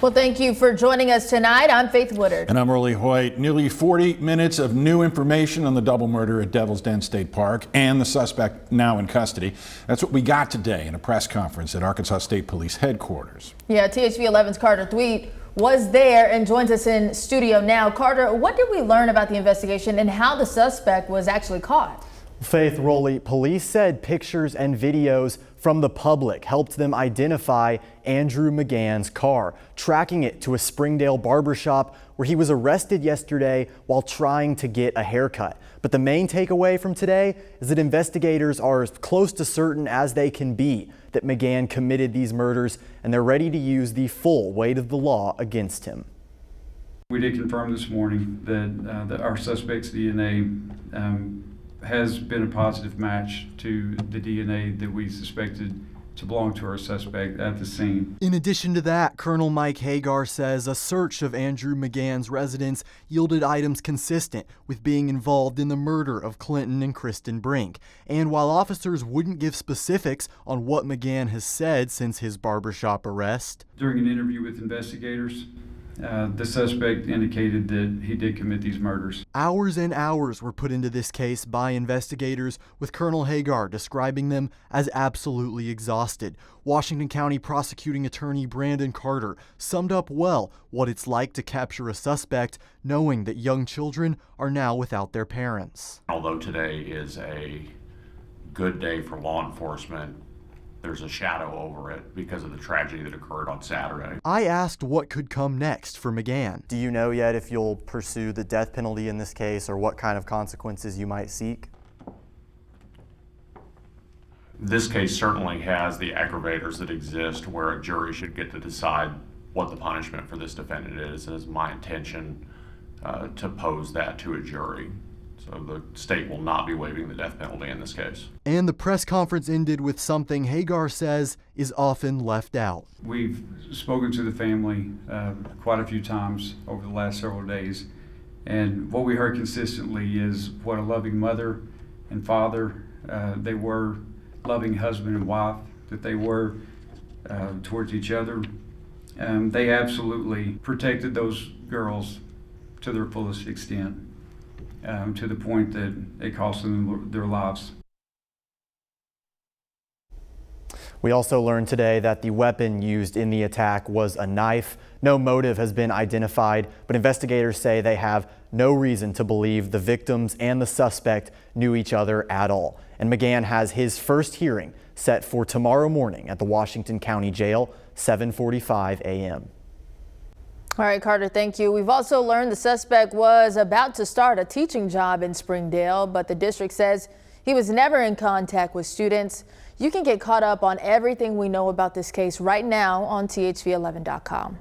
Well, thank you for joining us tonight. I'm Faith Woodard. And I'm Early Hoyt. Nearly 40 minutes of new information on the double murder at Devil's Den State Park and the suspect now in custody. That's what we got today in a press conference at Arkansas State Police headquarters. Yeah, THV 11's Carter Thweet was there and joins us in studio now. Carter, what did we learn about the investigation and how the suspect was actually caught? Faith Rowley, police said pictures and videos from the public helped them identify Andrew McGann's car, tracking it to a Springdale barbershop where he was arrested yesterday while trying to get a haircut. But the main takeaway from today is that investigators are as close to certain as they can be that McGann committed these murders, and they're ready to use the full weight of the law against him. We did confirm this morning that our suspect's DNA has been a positive match to the DNA that we suspected to belong to our suspect at the scene. In addition to that, Colonel Mike Hagar says a search of Andrew McGann's residence yielded items consistent with being involved in the murder of Clinton and Kristen Brink. And while officers wouldn't give specifics on what McGann has said since his barbershop arrest, during an interview with investigators, the suspect indicated that he did commit these murders. Hours and hours were put into this case by investigators, with Colonel Hagar describing them as absolutely exhausted. Washington County Prosecuting Attorney Brandon Carter summed up well what it's like to capture a suspect knowing that young children are now without their parents. Although today is a good day for law enforcement, there's a shadow over it because of the tragedy that occurred on Saturday. I asked what could come next for McGann. Do you know yet if you'll pursue the death penalty in this case or what kind of consequences you might seek? This case certainly has the aggravators that exist where a jury should get to decide what the punishment for this defendant is, and it's my intention to pose that to a jury. So the state will not be waiving the death penalty in this case. And the press conference ended with something Hagar says is often left out. We've spoken to the family quite a few times over the last several days, and what we heard consistently is what a loving mother and father they were, loving husband and wife that they were towards each other. They absolutely protected those girls to their fullest extent. To the point that it cost them their lives. We also learned today that the weapon used in the attack was a knife. No motive has been identified, but investigators say they have no reason to believe the victims and the suspect knew each other at all. And McGann has his first hearing set for tomorrow morning at the Washington County Jail, 7:45 a.m. All right, Carter, thank you. We've also learned the suspect was about to start a teaching job in Springdale, but the district says he was never in contact with students. You can get caught up on everything we know about this case right now on THV11.com.